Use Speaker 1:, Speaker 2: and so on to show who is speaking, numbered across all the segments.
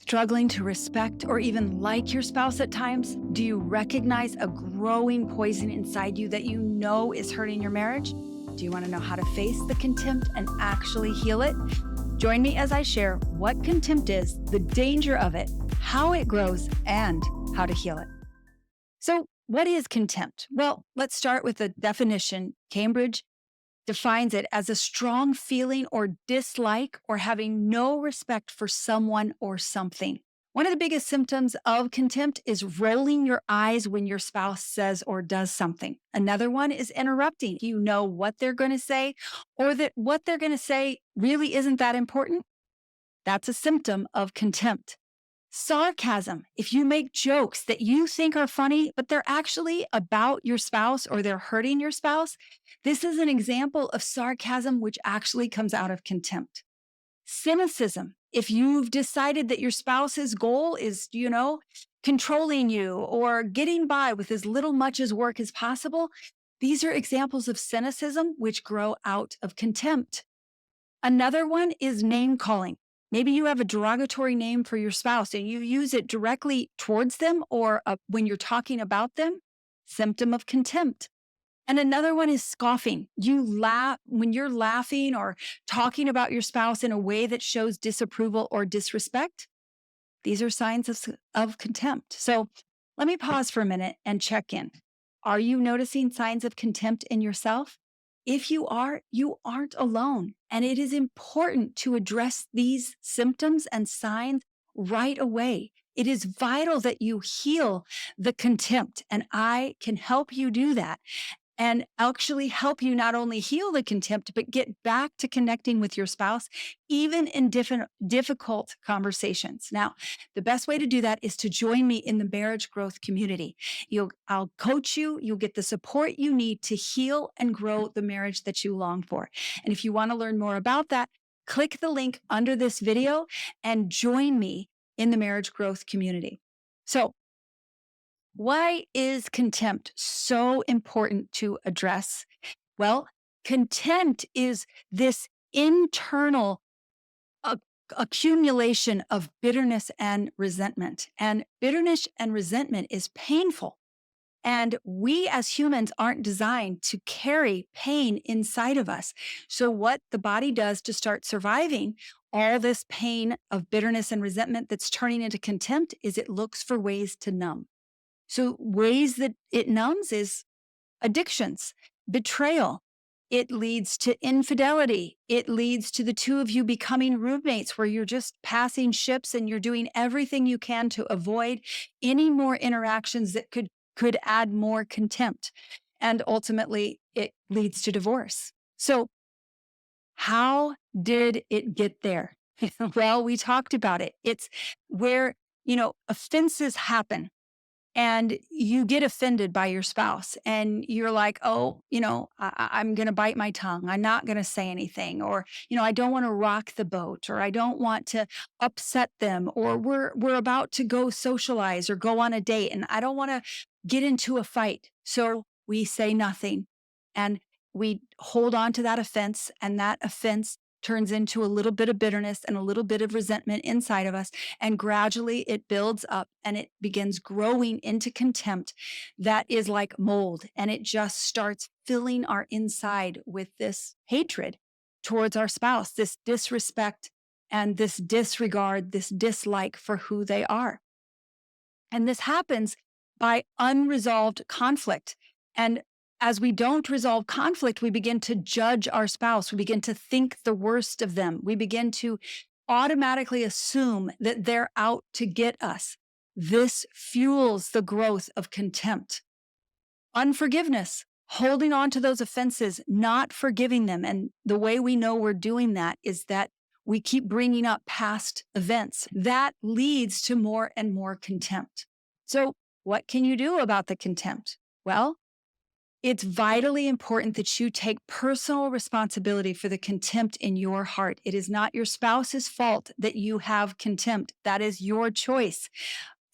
Speaker 1: Struggling to respect or even like your spouse at times? Do you recognize a growing poison inside you that you know is hurting your marriage? Do you want to know how to face the contempt and actually heal it? Join me as I share what contempt is, the danger of it, how it grows, and how to heal it. So, what is contempt? Well, let's start with the definition. Cambridge defines it as a strong feeling or dislike or having no respect for someone or something. One of the biggest symptoms of contempt is rolling your eyes when your spouse says or does something. Another one is interrupting. You know what they're going to say, or that what they're going to say really isn't that important. That's a symptom of contempt. Sarcasm. If you make jokes that you think are funny, but they're actually about your spouse or they're hurting your spouse, this is an example of sarcasm which actually comes out of contempt. Cynicism. If you've decided that your spouse's goal is, controlling you or getting by with as little much as work as possible, these are examples of cynicism which grow out of contempt. Another one is name calling. Maybe you have a derogatory name for your spouse and you use it directly towards them or when you're talking about them, symptom of contempt. And another one is scoffing. You laugh when you're laughing or talking about your spouse in a way that shows disapproval or disrespect. These are signs of contempt. So let me pause for a minute and check in. Are you noticing signs of contempt in yourself? If you are, you aren't alone. And it is important to address these symptoms and signs right away. It is vital that you heal the contempt, and I can help you do that and actually help you not only heal the contempt, but get back to connecting with your spouse, even in difficult conversations. Now, the best way to do that is to join me in the marriage growth community. I'll coach you. You'll get the support you need to heal and grow the marriage that you long for. And if you want to learn more about that, click the link under this video and join me in the marriage growth community. So, why is contempt so important to address? Well, contempt is this internal accumulation of bitterness and resentment. And bitterness and resentment is painful. And we as humans aren't designed to carry pain inside of us. So what the body does to start surviving all this pain of bitterness and resentment that's turning into contempt is it looks for ways to numb. So ways that it numbs is addictions, betrayal. It leads to infidelity. It leads to the two of you becoming roommates where you're just passing ships and you're doing everything you can to avoid any more interactions that could add more contempt. And ultimately, it leads to divorce. So how did it get there? Well, we talked about it. It's where, offenses happen. And you get offended by your spouse and you're like, oh, I'm going to bite my tongue. I'm not going to say anything. Or, I don't want to rock the boat, or I don't want to upset them, or we're about to go socialize or go on a date and I don't want to get into a fight. So we say nothing and we hold on to that offense, and that offense turns into a little bit of bitterness and a little bit of resentment inside of us. And gradually it builds up and it begins growing into contempt that is like mold. And it just starts filling our inside with this hatred towards our spouse, this disrespect and this disregard, this dislike for who they are. And this happens by unresolved conflict. And as we don't resolve conflict, we begin to judge our spouse. We begin to think the worst of them. We begin to automatically assume that they're out to get us. This fuels the growth of contempt. Unforgiveness, holding on to those offenses, not forgiving them. And the way we know we're doing that is that we keep bringing up past events. That leads to more and more contempt. So what can you do about the contempt? Well, it's vitally important that you take personal responsibility for the contempt in your heart. It is not your spouse's fault that you have contempt. That is your choice.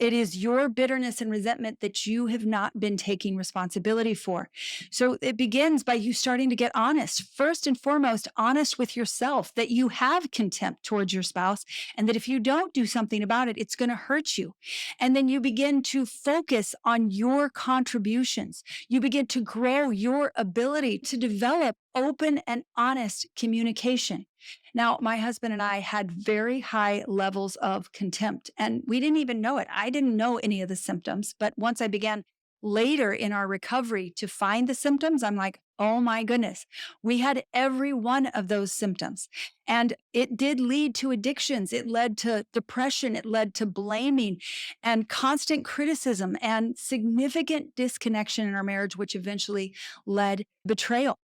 Speaker 1: It is your bitterness and resentment that you have not been taking responsibility for. So it begins by you starting to get honest. First and foremost, honest with yourself that you have contempt towards your spouse and that if you don't do something about it, it's going to hurt you. And then you begin to focus on your contributions. You begin to grow your ability to develop open and honest communication. Now, my husband and I had very high levels of contempt, and we didn't even know it. I didn't know any of the symptoms, but once I began later in our recovery to find the symptoms, I'm like, oh my goodness, we had every one of those symptoms. And it did lead to addictions. It led to depression. It led to blaming and constant criticism and significant disconnection in our marriage, which eventually led betrayal.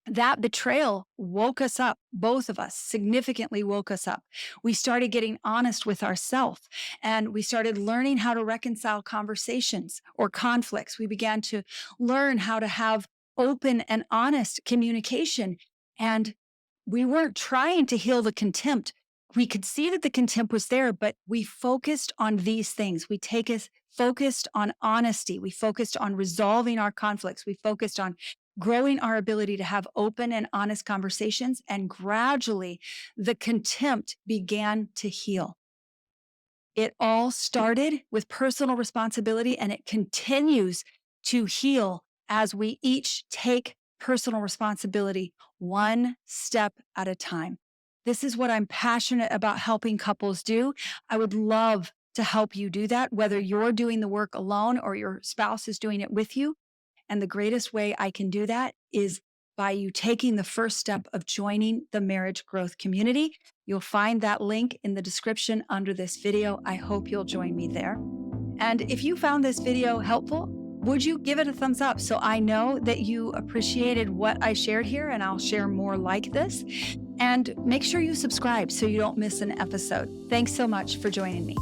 Speaker 1: That betrayal woke us up, both of us significantly woke us up. We started getting honest with ourselves and we started learning how to reconcile conversations or conflicts. We began to learn how to have open and honest communication. And we weren't trying to heal the contempt. We could see that the contempt was there, but we focused on these things. Focused on honesty. We focused on resolving our conflicts. We focused on growing our ability to have open and honest conversations, and gradually the contempt began to heal. It all started with personal responsibility, and it continues to heal as we each take personal responsibility one step at a time. This is what I'm passionate about helping couples do. I would love to help you do that, whether you're doing the work alone or your spouse is doing it with you. And the greatest way I can do that is by you taking the first step of joining the Marriage Growth Community. You'll find that link in the description under this video. I hope you'll join me there. And if you found this video helpful, would you give it a thumbs up so I know that you appreciated what I shared here, and I'll share more like this. And make sure you subscribe so you don't miss an episode. Thanks so much for joining me.